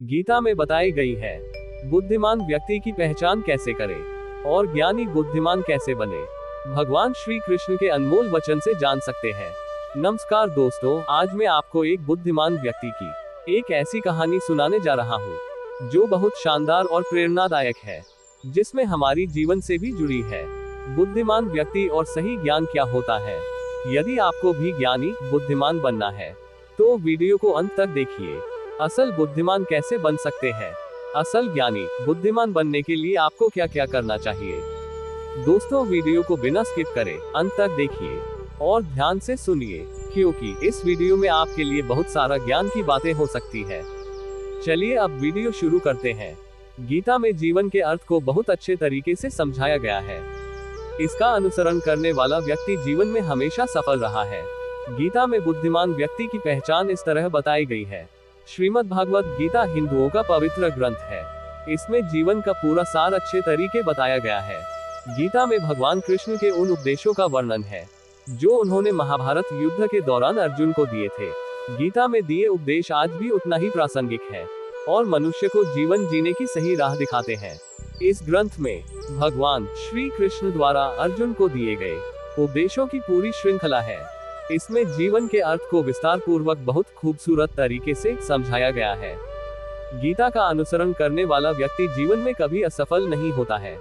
गीता में बताई गई है। बुद्धिमान व्यक्ति की पहचान कैसे करें और ज्ञानी बुद्धिमान कैसे बने, भगवान श्री कृष्ण के अनमोल वचन से जान सकते हैं। नमस्कार दोस्तों, आज मैं आपको एक बुद्धिमान व्यक्ति की एक ऐसी कहानी सुनाने जा रहा हूँ जो बहुत शानदार और प्रेरणादायक है, जिसमें हमारी जीवन से भी जुड़ी है। बुद्धिमान व्यक्ति और सही ज्ञान क्या होता है। यदि आपको भी ज्ञानी बुद्धिमान बनना है तो वीडियो को अंत तक देखिए। असल बुद्धिमान कैसे बन सकते हैं, असल ज्ञानी बुद्धिमान बनने के लिए आपको क्या क्या करना चाहिए। दोस्तों, वीडियो को बिना स्किप करे अंत तक देखिए और ध्यान से सुनिए, क्योंकि इस वीडियो में आपके लिए बहुत सारा ज्ञान की बातें हो सकती है। चलिए अब वीडियो शुरू करते हैं। गीता में जीवन के अर्थ को बहुत अच्छे तरीके से समझाया गया है। इसका अनुसरण करने वाला व्यक्ति जीवन में हमेशा सफल रहा है। गीता में बुद्धिमान व्यक्ति की पहचान इस तरह बताई गई है। श्रीमद् भागवत गीता हिंदुओं का पवित्र ग्रंथ है। इसमें जीवन का पूरा सार अच्छे तरीके बताया गया है। गीता में भगवान कृष्ण के उन उपदेशों का वर्णन है जो उन्होंने महाभारत युद्ध के दौरान अर्जुन को दिए थे। गीता में दिए उपदेश आज भी उतना ही प्रासंगिक है और मनुष्य को जीवन जीने की सही राह दिखाते हैं। इस ग्रंथ में भगवान श्री कृष्ण द्वारा अर्जुन को दिए गए उपदेशों की पूरी श्रृंखला है। इसमें जीवन के अर्थ को विस्तार पूर्वक बहुत खूबसूरत तरीके से समझाया गया है। गीता का अनुसरण करने वाला व्यक्ति जीवन में कभी असफल नहीं होता है।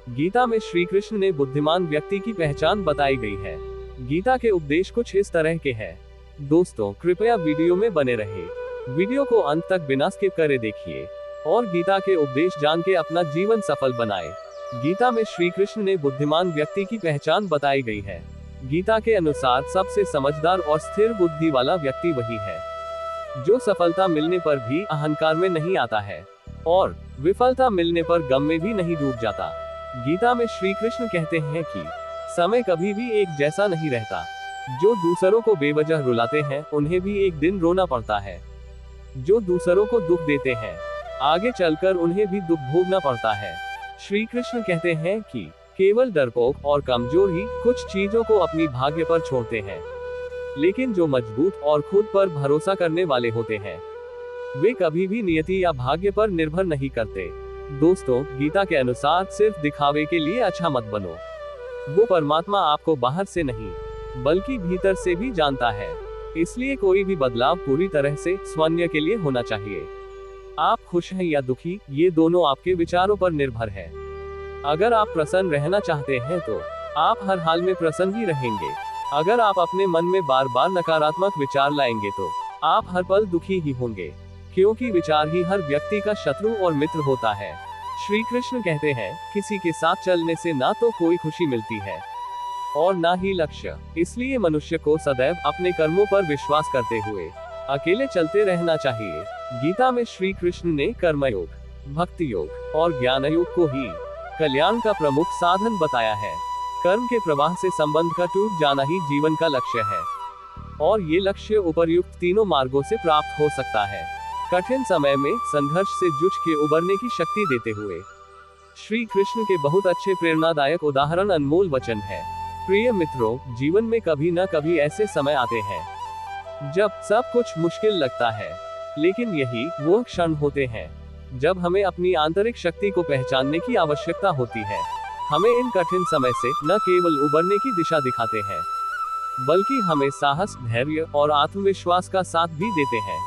गीता में श्री कृष्ण ने बुद्धिमान व्यक्ति की पहचान बताई गई है। गीता के उपदेश कुछ इस तरह के हैं। दोस्तों, कृपया वीडियो में बने रहे। वीडियो को अंत तक बिना स्किप करे देखिए और गीता के उपदेश जान के अपना जीवन सफल बनाए। गीता में श्री कृष्ण ने बुद्धिमान व्यक्ति की पहचान बताई गई है। गीता के अनुसार सबसे समझदार और स्थिर बुद्धि वाला व्यक्ति वही है जो सफलता मिलने पर भी अहंकार में नहीं आता है और विफलता मिलने पर गम में भी नहीं डूब जाता। गीता में श्री कृष्ण कहते हैं कि समय कभी भी एक जैसा नहीं रहता। जो दूसरों को बेवजह रुलाते हैं उन्हें भी एक दिन रोना पड़ता है। जो दूसरों को दुख देते हैं आगे चलकर उन्हें भी दुख भोगना पड़ता है। श्री कृष्ण कहते हैं कि केवल डरपोक और कमजोर ही कुछ चीजों को अपनी भाग्य पर छोड़ते हैं, लेकिन जो मजबूत और खुद पर भरोसा करने वाले होते हैं वे कभी भी नियति या भाग्य पर निर्भर नहीं करते। दोस्तों, गीता के अनुसार सिर्फ दिखावे के लिए अच्छा मत बनो। वो परमात्मा आपको बाहर से नहीं बल्कि भीतर से भी जानता है। इसलिए कोई भी बदलाव पूरी तरह से स्वयं के लिए होना चाहिए। आप खुश हैं या दुखी, ये दोनों आपके विचारों पर निर्भर है। अगर आप प्रसन्न रहना चाहते हैं तो आप हर हाल में प्रसन्न ही रहेंगे। अगर आप अपने मन में बार बार नकारात्मक विचार लाएंगे तो आप हर पल दुखी ही होंगे, क्योंकि विचार ही हर व्यक्ति का शत्रु और मित्र होता है। श्री कृष्ण कहते हैं, किसी के साथ चलने से ना तो कोई खुशी मिलती है और ना ही लक्ष्य। इसलिए मनुष्य को सदैव अपने कर्मों पर विश्वास करते हुए अकेले चलते रहना चाहिए। गीता में श्री कृष्ण ने कर्मयोग, भक्ति योग और ज्ञान योग को ही कल्याण का प्रमुख साधन बताया है। कर्म के प्रवाह से संबंध का टूट जाना ही जीवन का लक्ष्य है और ये लक्ष्य उपर्युक्त तीनों मार्गों से प्राप्त हो सकता है। कठिन समय में संघर्ष से जूझ के उबरने की शक्ति देते हुए श्री कृष्ण के बहुत अच्छे प्रेरणादायक उदाहरण अनमोल वचन है। प्रिय मित्रों, जीवन में कभी न कभी ऐसे समय आते हैं जब सब कुछ मुश्किल लगता है, लेकिन यही वो क्षण होते हैं जब हमें अपनी आंतरिक शक्ति को पहचानने की आवश्यकता होती है। हमें इन कठिन समय से न केवल उबरने की दिशा दिखाते हैं, बल्कि हमें साहस, धैर्य और आत्मविश्वास का साथ भी देते हैं।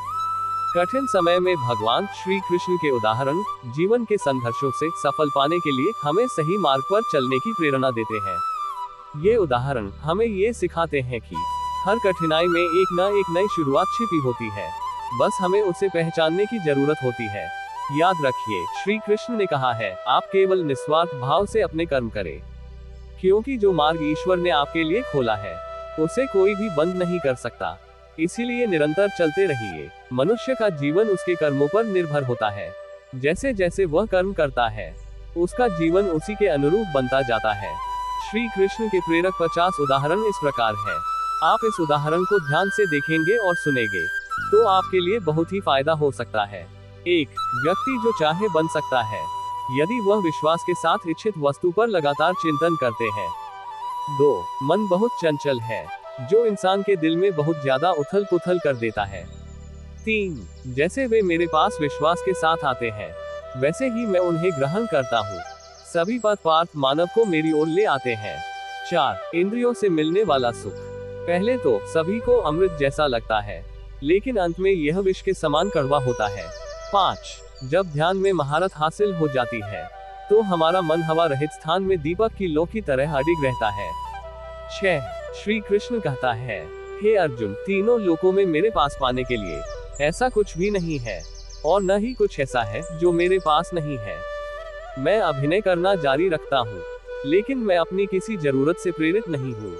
कठिन समय में भगवान श्री कृष्ण के उदाहरण जीवन के संघर्षों से सफल पाने के लिए हमें सही मार्ग पर चलने की प्रेरणा देते हैं। ये उदाहरण हमें ये सिखाते हैं कि हर कठिनाई में एक नई शुरुआत छिपी होती है, बस हमें उसे पहचानने की जरूरत होती है। याद रखिए, श्री कृष्ण ने कहा है, आप केवल निस्वार्थ भाव से अपने कर्म करें, क्योंकि जो मार्ग ईश्वर ने आपके लिए खोला है उसे कोई भी बंद नहीं कर सकता। इसीलिए निरंतर चलते रहिए। मनुष्य का जीवन उसके कर्मों पर निर्भर होता है। जैसे जैसे वह कर्म करता है उसका जीवन उसी के अनुरूप बनता जाता है। श्री कृष्ण के प्रेरक 50 उदाहरण इस प्रकार है। आप इस उदाहरण को ध्यान से देखेंगे और सुनेंगे तो आपके लिए बहुत ही फायदा हो सकता है। 1. व्यक्ति जो चाहे बन सकता है यदि वह विश्वास के साथ इच्छित वस्तु पर लगातार चिंतन करते हैं। 2. मन बहुत चंचल है जो इंसान के दिल में बहुत ज्यादा उथल पुथल कर देता है। 3 जैसे वे मेरे पास विश्वास के साथ आते हैं वैसे ही मैं उन्हें ग्रहण करता हूँ। सभी पथ पार्थ मानव को मेरी ओर ले आते हैं। 4 इंद्रियों से मिलने वाला सुख। पहले तो सभी को अमृत जैसा लगता है, लेकिन अंत में यह विष के समान कड़वा होता है। 5 जब ध्यान में महारत हासिल हो जाती है तो हमारा मन हवा रहित स्थान में दीपक की लो की तरह अडिग रहता है। 6 श्री कृष्ण कहता है, हे अर्जुन, तीनों लोकों में मेरे पास पाने के लिए ऐसा कुछ भी नहीं है और न ही कुछ ऐसा है जो मेरे पास नहीं है। मैं अभिनय करना जारी रखता हूँ, लेकिन मैं अपनी किसी जरूरत से प्रेरित नहीं हूँ।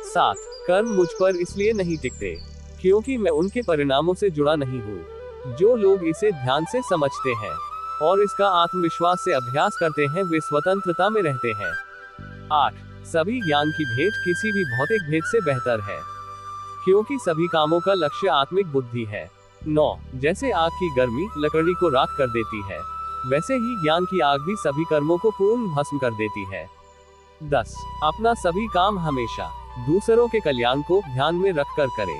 7 कर्म मुझ पर इसलिए नहीं टिकते क्योंकि मैं उनके परिणामों से जुड़ा नहीं हूँ। जो लोग इसे ध्यान से समझते हैं और इसका आत्मविश्वास से अभ्यास करते हैं वे स्वतंत्रता में रहते हैं। 8 सभी ज्ञान की भेंट किसी भी भौतिक भेंट से बेहतर है क्योंकि सभी कामों का लक्ष्य आत्मिक बुद्धि है। 9 जैसे आग की गर्मी लकड़ी को राख कर देती है वैसे ही ज्ञान की आग भी सभी कर्मों को पूर्ण भस्म कर देती है। 10 अपना सभी काम हमेशा दूसरों के कल्याण को ध्यान में रखकर करे।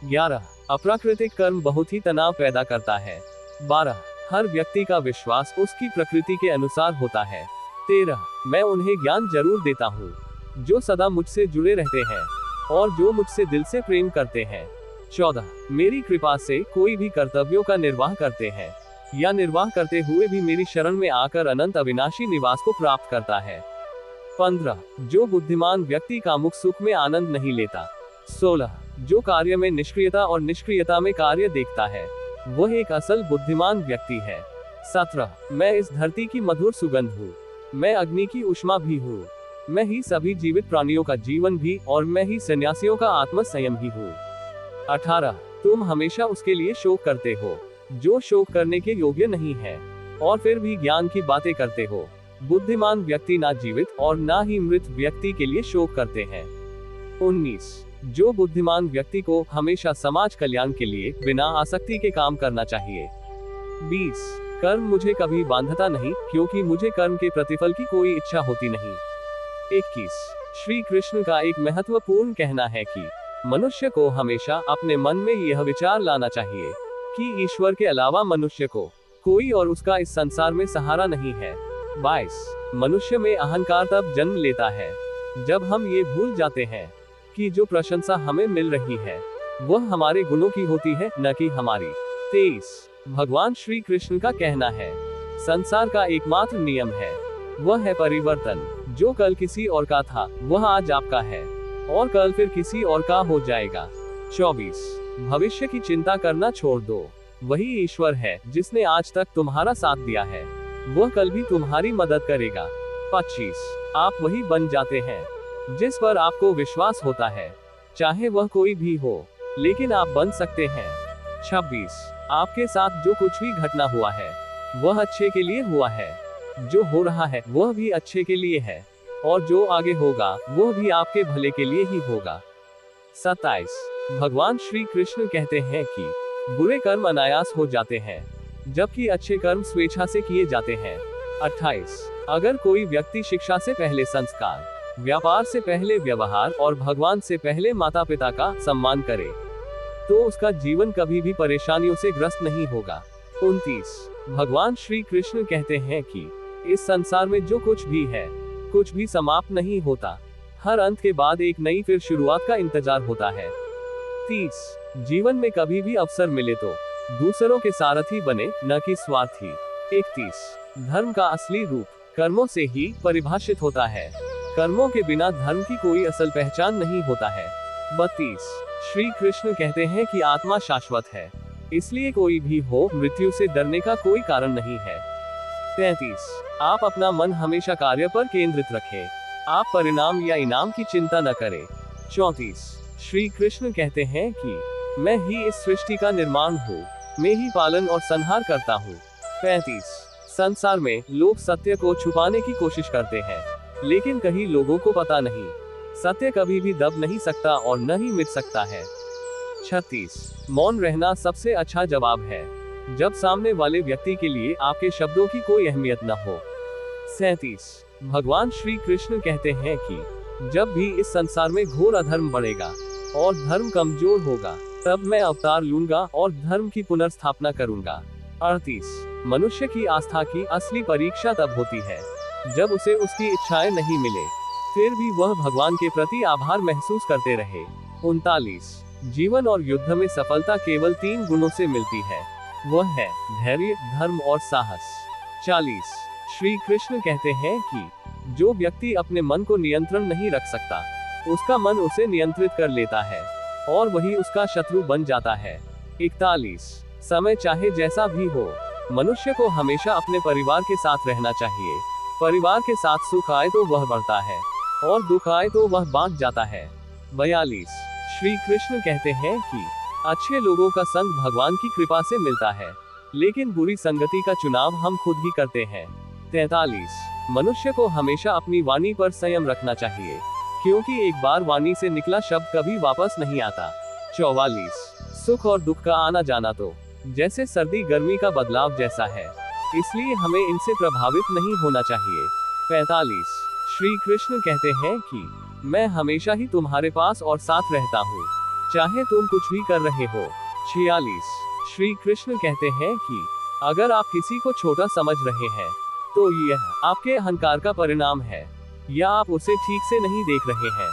11 अप्राकृतिक कर्म बहुत ही तनाव पैदा करता है। 12 हर व्यक्ति का विश्वास उसकी प्रकृति के अनुसार होता है। 13 मैं उन्हें ज्ञान जरूर देता हूँ जो सदा मुझसे जुड़े रहते हैं और जो मुझसे दिल से प्रेम करते हैं। 14 मेरी कृपा से कोई भी कर्तव्यों का निर्वाह करते हैं या निर्वाह करते हुए भी मेरी शरण में आकर अनंत अविनाशी निवास को प्राप्त करता है। 15 जो बुद्धिमान व्यक्ति कामुक सुख में आनंद नहीं लेता। 16 जो कार्य में निष्क्रियता और निष्क्रियता में कार्य देखता है वह एक असल बुद्धिमान व्यक्ति है। 17 मैं इस धरती की मधुर सुगंध हूँ, मैं अग्नि की उष्मा भी हूँ, मैं ही सभी जीवित प्राणियों का जीवन भी और मैं ही सन्यासियों का आत्म संयम भी हूँ। 18 तुम हमेशा उसके लिए शोक करते हो जो शोक करने के योग्य नहीं है और फिर भी ज्ञान की बातें करते हो। बुद्धिमान व्यक्ति ना जीवित और ना ही मृत व्यक्ति के लिए शोक करते हैं। 19 जो बुद्धिमान व्यक्ति को हमेशा समाज कल्याण के लिए बिना आसक्ति के काम करना चाहिए। 20 कर्म मुझे कभी बांधता नहीं क्योंकि मुझे कर्म के प्रतिफल की कोई इच्छा होती नहीं। 21 श्री कृष्ण का एक महत्वपूर्ण कहना है कि मनुष्य को हमेशा अपने मन में यह विचार लाना चाहिए कि ईश्वर के अलावा मनुष्य को कोई और उसका इस संसार में सहारा नहीं है। 22 मनुष्य में अहंकार तब जन्म लेता है जब हम ये भूल जाते हैं कि जो प्रशंसा हमें मिल रही है वह हमारे गुणों की होती है न कि हमारी। 23 भगवान श्री कृष्ण का कहना है, संसार का एकमात्र नियम है वह है परिवर्तन। जो कल किसी और का था वह आज आपका है और कल फिर किसी और का हो जाएगा। 24 भविष्य की चिंता करना छोड़ दो, वही ईश्वर है जिसने आज तक तुम्हारा साथ दिया है वह कल भी तुम्हारी मदद करेगा। 25 आप वही बन जाते हैं जिस पर आपको विश्वास होता है, चाहे वह कोई भी हो, लेकिन आप बन सकते हैं। 26 आपके साथ जो कुछ भी घटना हुआ है वह अच्छे के लिए हुआ है, जो हो रहा है वह भी अच्छे के लिए है और जो आगे होगा वह भी आपके भले के लिए ही होगा। 27 भगवान श्री कृष्ण कहते हैं कि बुरे कर्म अनायास हो जाते हैं जबकि अच्छे कर्म स्वेच्छा से किए जाते हैं। 28 अगर कोई व्यक्ति शिक्षा से पहले संस्कार, व्यापार से पहले व्यवहार और भगवान से पहले माता पिता का सम्मान करे तो उसका जीवन कभी भी परेशानियों से ग्रस्त नहीं होगा। 29 भगवान श्री कृष्ण कहते हैं कि इस संसार में जो कुछ भी है कुछ भी समाप्त नहीं होता, हर अंत के बाद एक नई फिर शुरुआत का इंतजार होता है। 30 जीवन में कभी भी अवसर मिले तो दूसरों के सारथी बने न कि स्वार्थी। 31 धर्म का असली रूप कर्मों से ही परिभाषित होता है, कर्मों के बिना धर्म की कोई असल पहचान नहीं होता है। 32 श्री कृष्ण कहते हैं कि आत्मा शाश्वत है, इसलिए कोई भी हो मृत्यु से डरने का कोई कारण नहीं है। 33 आप अपना मन हमेशा कार्य पर केंद्रित रखें, आप परिणाम या इनाम की चिंता न करें। 34 श्री कृष्ण कहते हैं कि मैं ही इस सृष्टि का निर्माण हूँ, मैं ही पालन और संहार करता हूँ। 35 संसार में लोग सत्य को छुपाने की कोशिश करते हैं, लेकिन कई लोगों को पता नहीं, सत्य कभी भी दब नहीं सकता और न ही मिट सकता है। 36 मौन रहना सबसे अच्छा जवाब है जब सामने वाले व्यक्ति के लिए आपके शब्दों की कोई अहमियत न हो। 37 भगवान श्री कृष्ण कहते हैं कि जब भी इस संसार में घोर अधर्म बढ़ेगा और धर्म कमजोर होगा तब मैं अवतार लूंगा और धर्म की पुनर्स्थापना करूंगा। 38। मनुष्य की आस्था की असली परीक्षा तब होती है जब उसे उसकी इच्छाएं नहीं मिले, फिर भी वह भगवान के प्रति आभार महसूस करते रहे। 39। जीवन और युद्ध में सफलता केवल 3 गुणों से मिलती है, वह है धैर्य, धर्म और साहस। 40। श्री कृष्ण कहते हैं कि जो व्यक्ति अपने मन को नियंत्रण नहीं रख सकता, उसका मन उसे नियंत्रित कर लेता है और वही उसका शत्रु बन जाता है। 41। समय चाहे जैसा भी हो, मनुष्य को हमेशा अपने परिवार के साथ रहना चाहिए। परिवार के साथ सुख आए तो वह बढ़ता है और दुख आए तो वह बांट जाता है। 42। श्री कृष्ण कहते हैं कि अच्छे लोगों का संग भगवान की कृपा से मिलता है, लेकिन बुरी संगति का चुनाव हम खुद ही करते हैं। 43। मनुष्य को हमेशा अपनी वाणी पर संयम रखना चाहिए, क्योंकि एक बार वाणी से निकला शब्द कभी वापस नहीं आता। 44। सुख और दुख का आना जाना तो जैसे सर्दी गर्मी का बदलाव जैसा है, इसलिए हमें इनसे प्रभावित नहीं होना चाहिए। 45। श्री कृष्ण कहते हैं कि मैं हमेशा ही तुम्हारे पास और साथ रहता हूँ, चाहे तुम कुछ भी कर रहे हो। 46। श्री कृष्ण कहते हैं कि अगर आप किसी को छोटा समझ रहे हैं, तो यह आपके अहंकार का परिणाम है, या आप उसे ठीक से नहीं देख रहे हैं।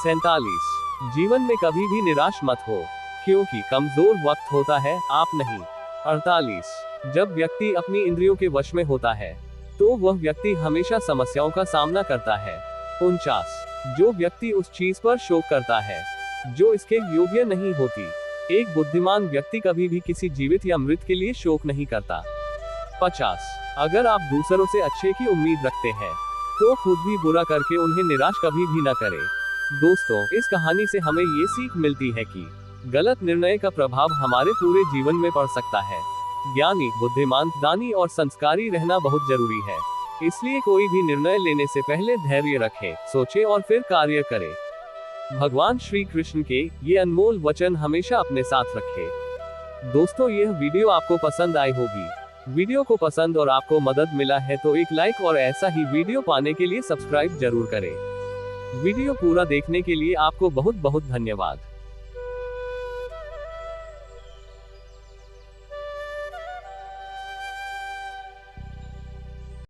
47। जीवन में कभी भी निराश मत हो, क्योंकि कमजोर वक्त होता है, आप नहीं। 48। जब व्यक्ति अपनी इंद्रियों के वश में होता है, तो वह व्यक्ति हमेशा समस्याओं का सामना करता है। 49। जो व्यक्ति उस चीज पर शोक करता है जो इसके योग्य नहीं होती, एक बुद्धिमान व्यक्ति कभी भी किसी जीवित या मृत के लिए शोक नहीं करता। 50। अगर आप दूसरों से अच्छे की उम्मीद रखते हैं, तो खुद भी बुरा करके उन्हें निराश कभी भी न करें। दोस्तों, इस कहानी से हमें ये सीख मिलती है कि गलत निर्णय का प्रभाव हमारे पूरे जीवन में पड़ सकता है। ज्ञानी, बुद्धिमान, दानी और संस्कारी रहना बहुत जरूरी है, इसलिए कोई भी निर्णय लेने से पहले धैर्य रखें, सोचें और फिर कार्य करें। भगवान श्री कृष्ण के ये अनमोल वचन हमेशा अपने साथ रखें। दोस्तों, यह वीडियो आपको पसंद आई होगी। वीडियो को पसंद और आपको मदद मिला है तो एक लाइक और ऐसा ही वीडियो पाने के लिए सब्सक्राइब जरूर करें। वीडियो पूरा देखने के लिए आपको बहुत बहुत धन्यवाद।